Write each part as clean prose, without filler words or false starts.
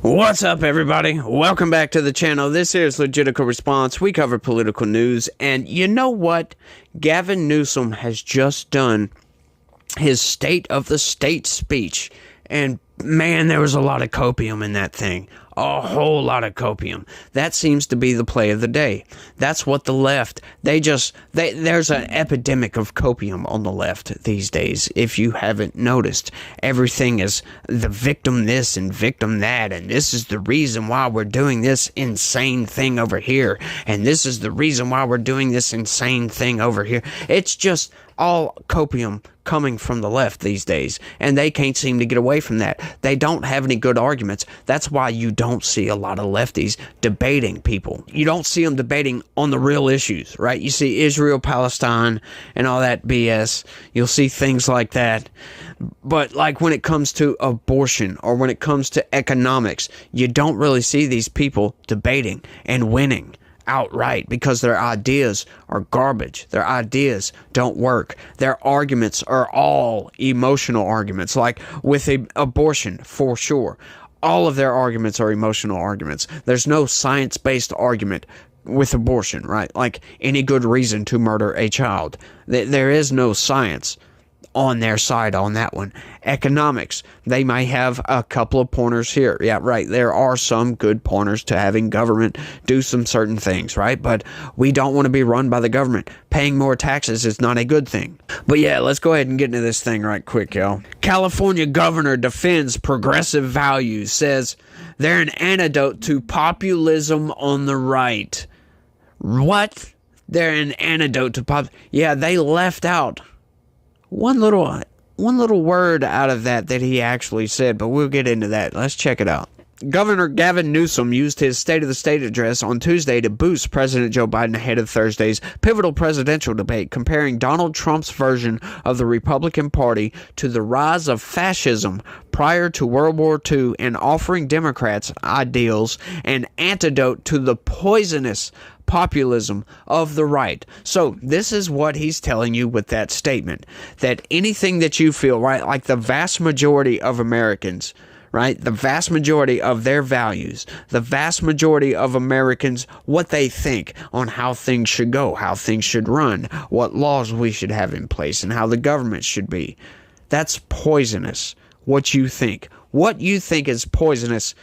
What's up, everybody? Welcome back to the channel. This is Legitical Response. We cover political news, and you know what? Gavin Newsom has just done his State of the State speech, and man, there was a lot of copium in that thing. A whole lot of copium. That seems to be the play of the day. That's what the left, there's an epidemic of copium on the left these days, if you haven't noticed. Everything is the victim this and victim that, and this is the reason why we're doing this insane thing over here, and this is the reason why we're doing this insane thing over here. It's just all copium coming from the left these days, and they can't seem to get away from that. They don't have any good arguments. That's why you don't see a lot of lefties debating people. You don't see them debating on the real issues, right? You see Israel, Palestine, and all that BS. You'll see things like that. But like when it comes to abortion or when it comes to economics, you don't really see these people debating and winning outright because their ideas are garbage. Their ideas don't work. Their arguments are all emotional arguments, like with abortion, for sure. All of their arguments are emotional arguments. There's no science-based argument with abortion, right? Like any good reason to murder a child. There is no science on their side on that one. Economics, they may have a couple of pointers here. Yeah, right, there are some good pointers to having government do some certain things, right? But we don't want to be run by the government. Paying more taxes is not a good thing. But yeah, let's go ahead and get into this thing right quick, y'all. California governor defends progressive values, says they're an antidote to populism on the right. What? They're an antidote to Yeah, they left out one little word out of that he actually said, but we'll get into that. Let's check it out. Governor Gavin Newsom used his State of the State address on Tuesday to boost President Joe Biden ahead of Thursday's pivotal presidential debate, comparing Donald Trump's version of the Republican Party to the rise of fascism prior to World War II and offering Democrats ideals an antidote to the poisonous populism of the right. So this is what he's telling you with that statement, that anything that you feel, right, like the vast majority of Americans, right, the vast majority of their values, the vast majority of Americans, what they think on how things should go, how things should run, what laws we should have in place, and how the government should be. That's poisonous. What you think is poisonous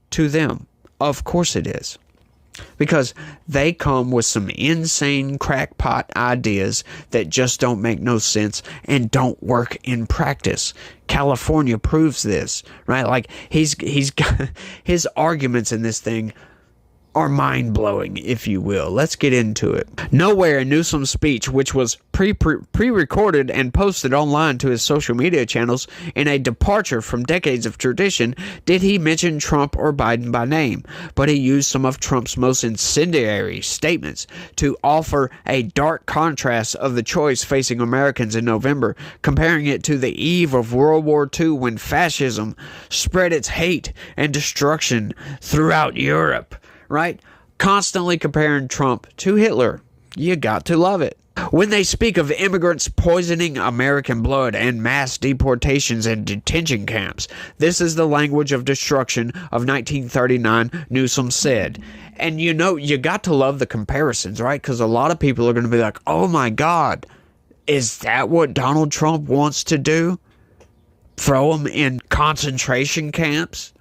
to them. Of course it is. Because they come with some insane crackpot ideas that just don't make no sense and don't work in practice. California proves this, right? Like he's got his arguments in this thing are mind-blowing, if you will. Let's get into it. Nowhere in Newsom's speech, which was pre-recorded and posted online to his social media channels in a departure from decades of tradition, did he mention Trump or Biden by name, but he used some of Trump's most incendiary statements to offer a dark contrast of the choice facing Americans in November, comparing it to the eve of World War II when fascism spread its hate and destruction throughout Europe. Right? Constantly comparing Trump to Hitler. You got to love it. When they speak of immigrants poisoning American blood and mass deportations and detention camps, this is the language of destruction of 1939, Newsom said. And you know, you got to love the comparisons, right? Because a lot of people are going to be like, oh my God, is that what Donald Trump wants to do? Throw them in concentration camps?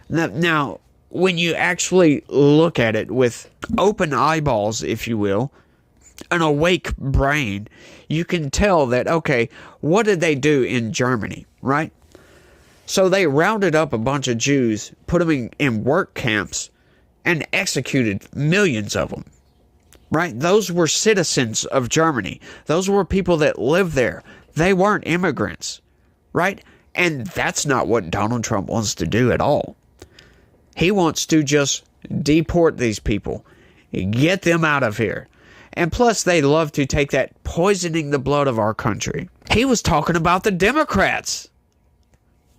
Now, when you actually look at it with open eyeballs, if you will, an awake brain, you can tell that, okay, what did they do in Germany, right? So they rounded up a bunch of Jews, put them in work camps, and executed millions of them, right? Those were citizens of Germany. Those were people that lived there. They weren't immigrants, right? And that's not what Donald Trump wants to do at all. He wants to just deport these people, get them out of here. And plus, they love to take that poisoning the blood of our country. He was talking about the Democrats.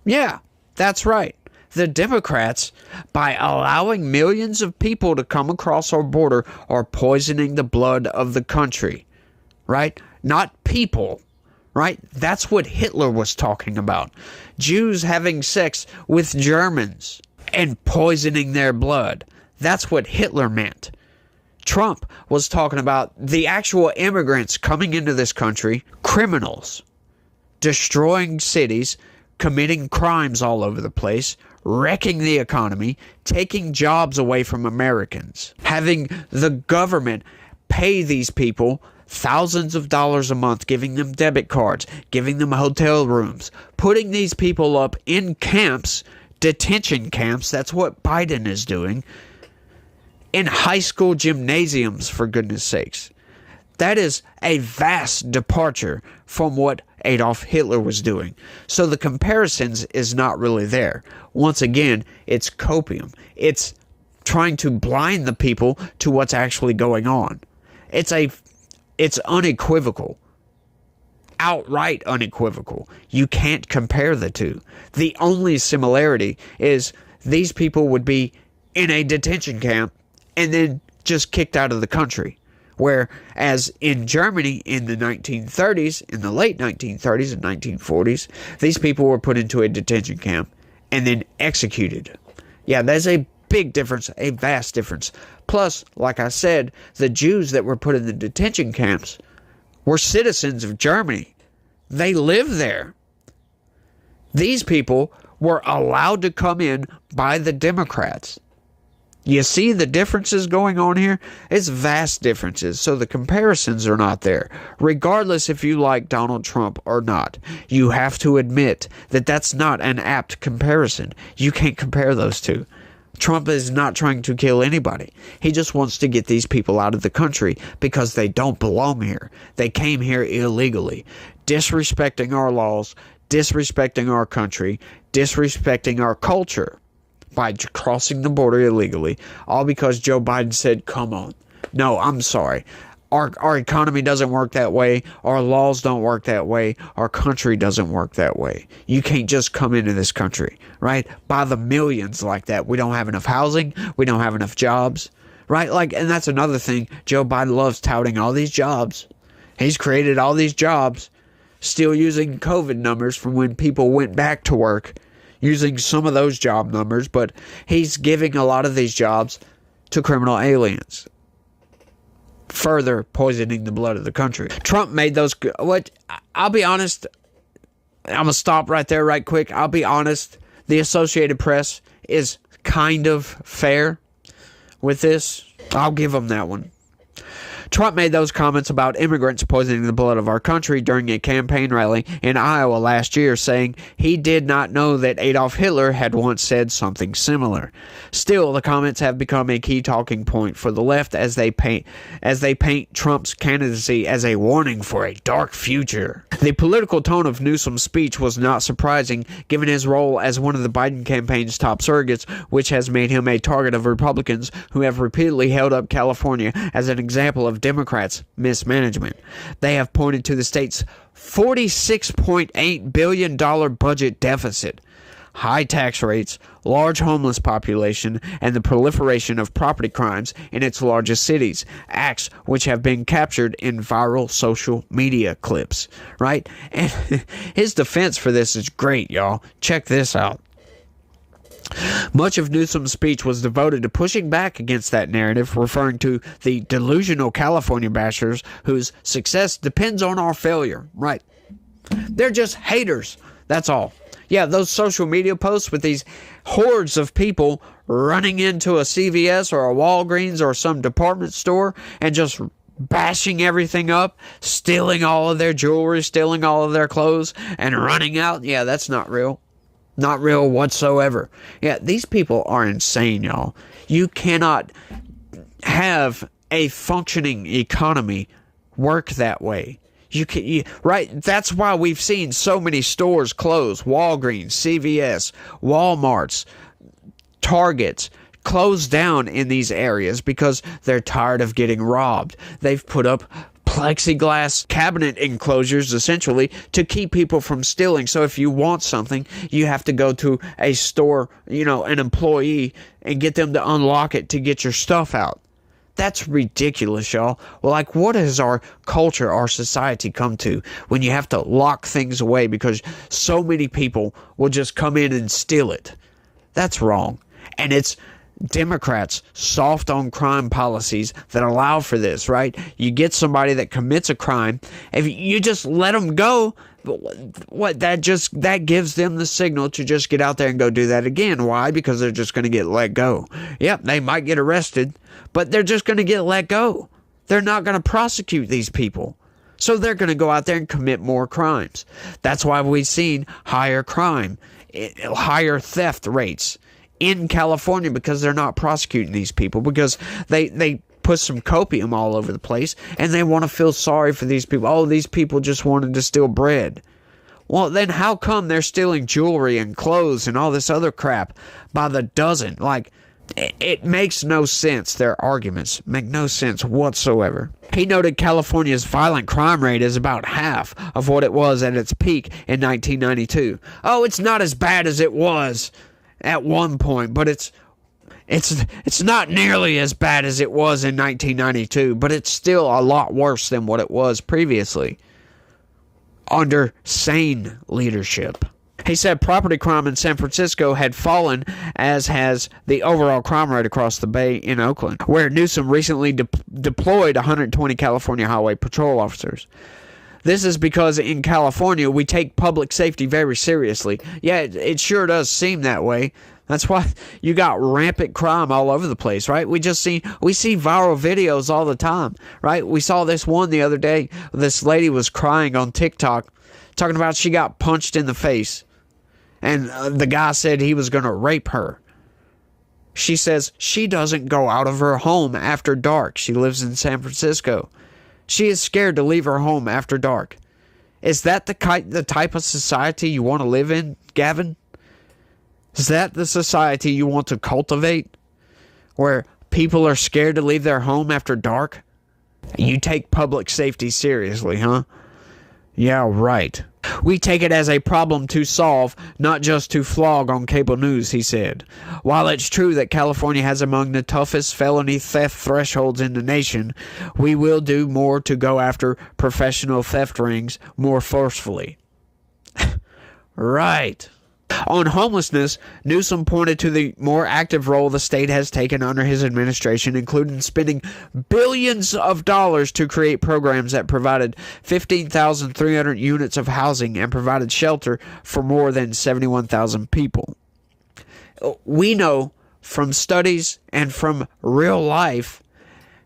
Yeah, that's right. The Democrats, by allowing millions of people to come across our border, are poisoning the blood of the country. Right? Not people. Right? That's what Hitler was talking about. Jews having sex with Germans. and poisoning their blood. That's what Hitler meant. Trump was talking about the actual immigrants coming into this country, criminals, destroying cities, committing crimes all over the place, wrecking the economy, taking jobs away from Americans, having the government pay these people thousands of dollars a month, giving them debit cards, giving them hotel rooms, putting these people up in camps, detention camps. That's what Biden is doing. In high school gymnasiums, for goodness sakes. That is a vast departure from what Adolf Hitler was doing. So the comparisons is not really there. Once again, it's copium. It's trying to blind the people to what's actually going on. It's unequivocal. Outright unequivocal. You can't compare the two. The only similarity is these people would be in a detention camp and then just kicked out of the country. Whereas in Germany in the 1930s, in the late 1930s and 1940s, these people were put into a detention camp and then executed. Yeah, there's a big difference, a vast difference. Plus, like I said, the Jews that were put in the detention camps were citizens of Germany. They lived there. These people were allowed to come in by the Democrats. You see the differences going on here? It's vast differences, so the comparisons are not there. Regardless if you like Donald Trump or not, you have to admit that that's not an apt comparison. You can't compare those two. Trump is not trying to kill anybody. He just wants to get these people out of the country because they don't belong here. They came here illegally, disrespecting our laws, disrespecting our country, disrespecting our culture by crossing the border illegally, all because Joe Biden said, come on. No, I'm sorry. Our economy doesn't work that way. Our laws don't work that way. Our country doesn't work that way. You can't just come into this country, right? By the millions like that. We don't have enough housing. We don't have enough jobs, right? And that's another thing. Joe Biden loves touting all these jobs. He's created all these jobs, still using COVID numbers from when people went back to work, using some of those job numbers, but he's giving a lot of these jobs to criminal aliens, further poisoning the blood of the country. Trump made those... I'll be honest. I'm going to stop right there right quick. I'll be honest. The Associated Press is kind of fair with this. I'll give them that one. Trump made those comments about immigrants poisoning the blood of our country during a campaign rally in Iowa last year, saying he did not know that Adolf Hitler had once said something similar. Still, the comments have become a key talking point for the left as they paint Trump's candidacy as a warning for a dark future. The political tone of Newsom's speech was not surprising, given his role as one of the Biden campaign's top surrogates, which has made him a target of Republicans who have repeatedly held up California as an example of Democrats' mismanagement. They have pointed to the state's $46.8 billion budget deficit, high tax rates, large homeless population, and the proliferation of property crimes in its largest cities, acts which have been captured in viral social media clips, right? And his defense for this is great, y'all. Check this out. Much of Newsom's speech was devoted to pushing back against that narrative, referring to the delusional California bashers whose success depends on our failure. Right. They're just haters. That's all. Yeah, those social media posts with these hordes of people running into a CVS or a Walgreens or some department store and just bashing everything up, stealing all of their jewelry, stealing all of their clothes, and running out. Yeah, that's not real. Not real whatsoever. Yeah, these people are insane, y'all. You cannot have a functioning economy work that way. Right? That's why we've seen so many stores close. Walgreens, CVS, Walmarts, Targets close down in these areas because they're tired of getting robbed. They've put up plexiglass cabinet enclosures essentially to keep people from stealing. So if you want something, you have to go to a store, an employee, and get them to unlock it to get your stuff out. That's ridiculous, y'all. Well, what has our culture, our society come to when you have to lock things away because so many people will just come in and steal it? That's wrong. And it's Democrats' soft on crime policies that allow for this, right? You get somebody that commits a crime, if you just let them go, that gives them the signal to just get out there and go do that again. Why? Because they're just going to get let go. Yep, they might get arrested, but they're just going to get let go. They're not going to prosecute these people. So they're going to go out there and commit more crimes. That's why we've seen higher crime, higher theft rates in California, because they're not prosecuting these people, because they put some copium all over the place and they want to feel sorry for these people. Oh, these people just wanted to steal bread. Well, then how come they're stealing jewelry and clothes and all this other crap by the dozen? Like, it makes no sense. Their arguments make no sense whatsoever. He noted California's violent crime rate is about half of what it was at its peak in 1992. Oh, it's not as bad as it was at one point, but it's not nearly as bad as it was in 1992, but it's still a lot worse than what it was previously under sane leadership. He said property crime in San Francisco had fallen, as has the overall crime rate across the bay in Oakland, where Newsom recently deployed 120 California Highway Patrol officers. This is because in California, we take public safety very seriously. Yeah, it sure does seem that way. That's why you got rampant crime all over the place, right? We see viral videos all the time, right? We saw this one the other day. This lady was crying on TikTok, talking about she got punched in the face. And the guy said he was going to rape her. She says she doesn't go out of her home after dark. She lives in San Francisco. She is scared to leave her home after dark. Is that the type of society you want to live in, Gavin? Is that the society you want to cultivate? Where people are scared to leave their home after dark? You take public safety seriously, huh? Yeah, right. We take it as a problem to solve, not just to flog on cable news, he said. While it's true that California has among the toughest felony theft thresholds in the nation, we will do more to go after professional theft rings more forcefully. Right. On homelessness, Newsom pointed to the more active role the state has taken under his administration, including spending billions of dollars to create programs that provided 15,300 units of housing and provided shelter for more than 71,000 people. We know from studies and from real life,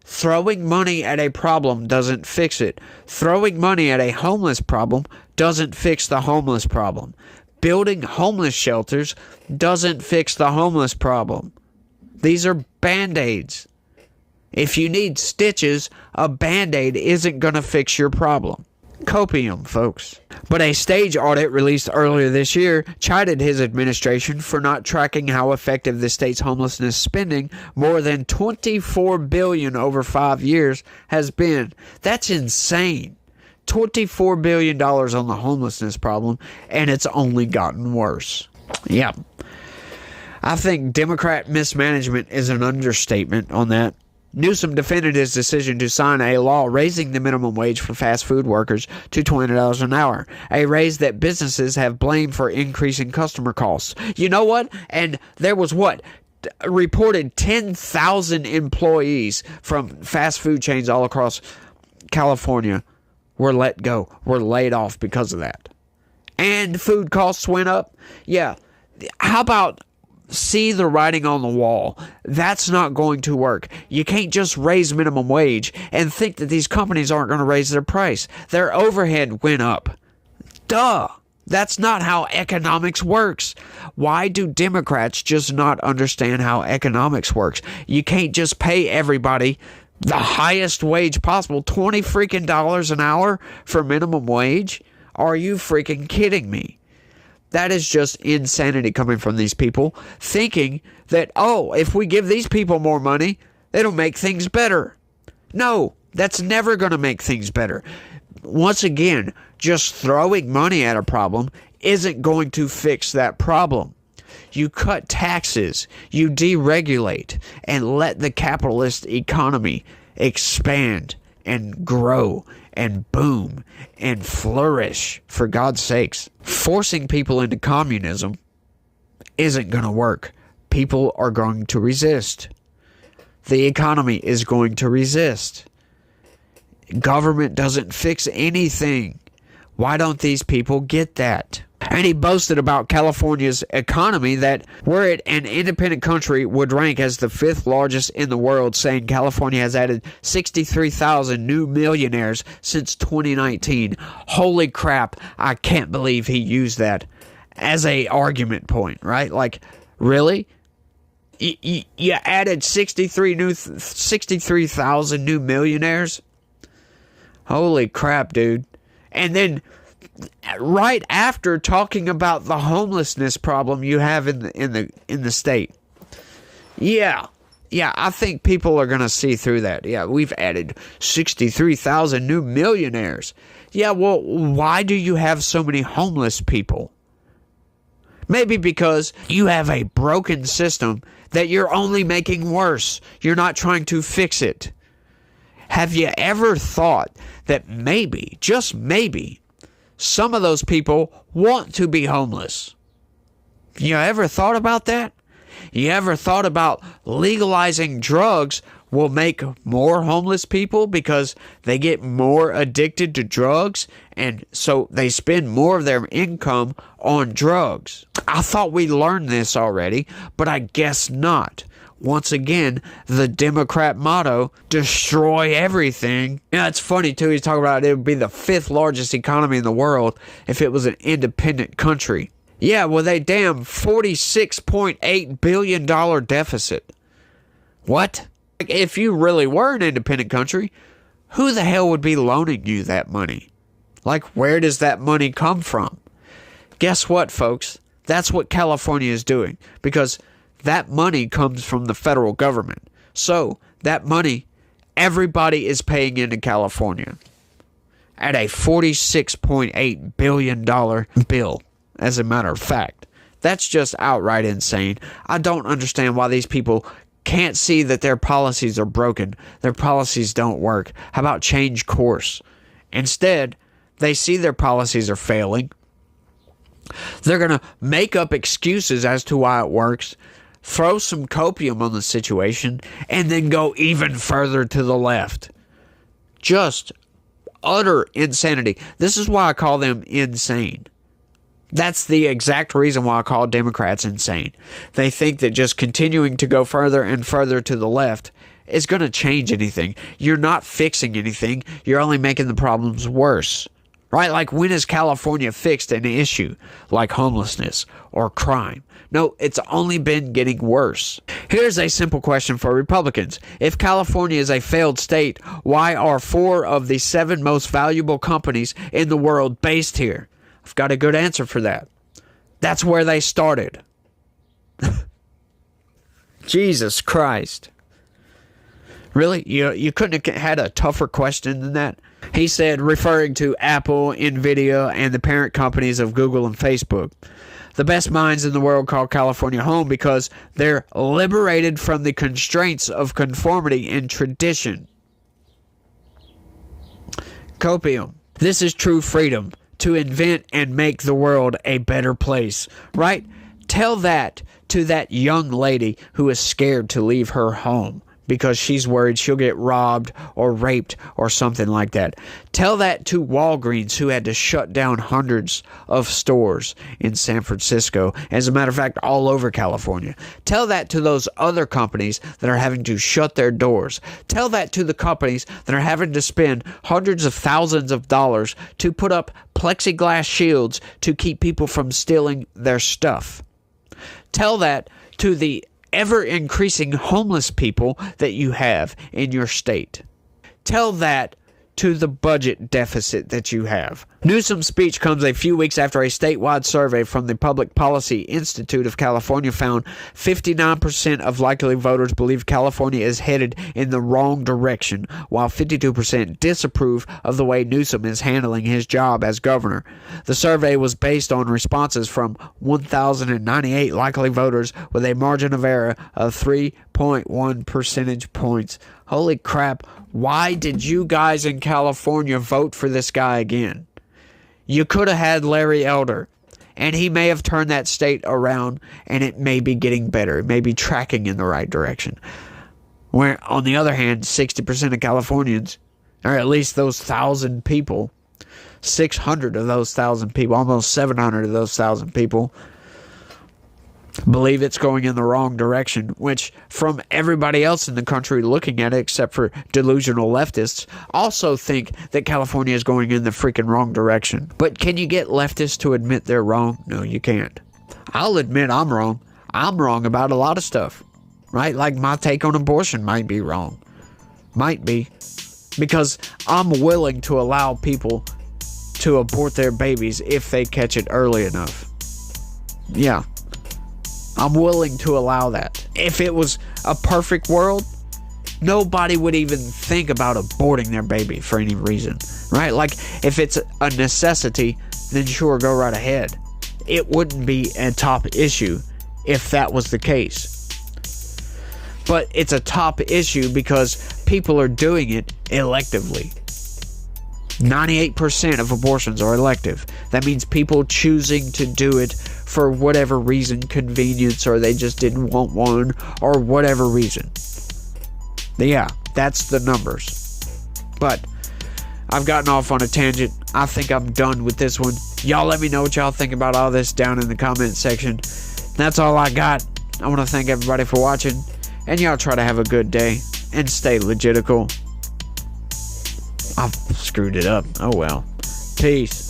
throwing money at a problem doesn't fix it. Throwing money at a homeless problem doesn't fix the homeless problem. Building homeless shelters doesn't fix the homeless problem. These are Band-Aids. If you need stitches, a Band-Aid isn't going to fix your problem. Copium, folks. But a stage audit released earlier this year chided his administration for not tracking how effective the state's homelessness spending, more than $24 billion over 5 years, has been. That's insane. $24 billion on the homelessness problem, and it's only gotten worse. Yeah. I think Democrat mismanagement is an understatement on that. Newsom defended his decision to sign a law raising the minimum wage for fast food workers to $20 an hour, a raise that businesses have blamed for increasing customer costs. You know what? And there was reported 10,000 employees from fast food chains all across California were let go, were laid off because of that. And food costs went up. Yeah. How about see the writing on the wall? That's not going to work. You can't just raise minimum wage and think that these companies aren't going to raise their price. Their overhead went up. Duh. That's not how economics works. Why do Democrats just not understand how economics works? You can't just pay everybody the highest wage possible, $20 freaking an hour for minimum wage? Are you freaking kidding me? That is just insanity coming from these people, thinking that, oh, if we give these people more money, it'll make things better. No, that's never going to make things better. Once again, just throwing money at a problem isn't going to fix that problem. You cut taxes, you deregulate, and let the capitalist economy expand and grow and boom and flourish, for God's sakes. Forcing people into communism isn't going to work. people are going to resist. The economy is going to resist. Government doesn't fix anything. Why don't these people get that? And he boasted about California's economy, that were it an independent country, would rank as the 5th largest in the world, saying California has added 63,000 new millionaires since 2019. Holy crap, I can't believe he used that as a argument point, right? Like, really? You added 63,000 new millionaires? Holy crap, dude. And then right after talking about the homelessness problem you have in the state. Yeah, I think people are going to see through that. Yeah, we've added 63,000 new millionaires. Yeah, well, why do you have so many homeless people? Maybe because you have a broken system that you're only making worse. You're not trying to fix it. Have you ever thought that maybe, just maybe, some of those people want to be homeless? You ever thought about that? You ever thought about legalizing drugs will make more homeless people because they get more addicted to drugs, and so they spend more of their income on drugs? I thought we learned this already, but I guess not. Once again, the Democrat motto, destroy everything. Yeah, it's funny too, he's talking about it would be the 5th largest economy in the world if it was an independent country. Yeah, well, they damn $46.8 billion deficit. What? If you really were an independent country, who the hell would be loaning you that money? Like, where does that money come from? Guess what, folks? That's what California is doing, because that money comes from the federal government. So, that money, everybody is paying into California at a $46.8 billion bill, as a matter of fact. That's just outright insane. I don't understand why these people can't see that their policies are broken. Their policies don't work. How about change course? Instead, they see their policies are failing. They're going to make up excuses as to why it works, throw some copium on the situation, and then go even further to the left. Just utter insanity. This is why I call them insane. That's the exact reason why I call Democrats insane. They think that just continuing to go further and further to the left is going to change anything. You're not fixing anything. You're only making the problems worse. Right? Like, when has California fixed an issue like homelessness or crime? No, it's only been getting worse. Here's a simple question for Republicans. If California is a failed state, why are 4 of the 7 most valuable companies in the world based here? I've got a good answer for that. That's where they started. Jesus Christ. Really? You couldn't have had a tougher question than that? He said, referring to Apple, Nvidia, and the parent companies of Google and Facebook. The best minds in the world call California home because they're liberated from the constraints of conformity and tradition. Copium. This is true freedom, to invent and make the world a better place. Right? Tell that to that young lady who is scared to leave her home because she's worried she'll get robbed or raped or something like that. Tell that to Walgreens, who had to shut down hundreds of stores in San Francisco. As a matter of fact, all over California. Tell that to those other companies that are having to shut their doors. Tell that to the companies that are having to spend hundreds of thousands of dollars to put up plexiglass shields to keep people from stealing their stuff. Tell that to the ever-increasing homeless people that you have in your state. Tell that to the budget deficit that you have. Newsom's speech comes a few weeks after a statewide survey from the Public Policy Institute of California found 59% of likely voters believe California is headed in the wrong direction, while 52% disapprove of the way Newsom is handling his job as governor. The survey was based on responses from 1,098 likely voters with a margin of error of 3.1 percentage points. Holy crap, why did you guys in California vote for this guy again? You could have had Larry Elder, And he may have turned that state around, and it may be getting better. It may be tracking in the right direction. Where, on the other hand, 60% of Californians, or at least those 1,000 people, 600 of those 1,000 people, almost 700 of those 1,000 people, believe it's going in the wrong direction, which from everybody else in the country looking at it, except for delusional leftists, also think that California is going in the freaking wrong direction. But can you get leftists to admit they're wrong? No, you can't. I'll admit I'm wrong. I'm wrong about a lot of stuff, right? Like my take on abortion might be wrong. Might be. Because I'm willing to allow people to abort their babies if they catch it early enough. Yeah. I'm willing to allow that. If it was a perfect world, nobody would even think about aborting their baby for any reason, right? Like, if it's a necessity, then sure, go right ahead. It wouldn't be a top issue if that was the case. But it's a top issue because people are doing it electively. 98% of abortions are elective. That means people choosing to do it for whatever reason, convenience, or they just didn't want one, or whatever reason. Yeah, that's the numbers. But I've gotten off on a tangent. I think I'm done with this one. Y'all let me know what y'all think about all this down in the comment section. That's all I got. I want to thank everybody for watching, and y'all try to have a good day and stay legitical. I've screwed it up. Oh well. Peace.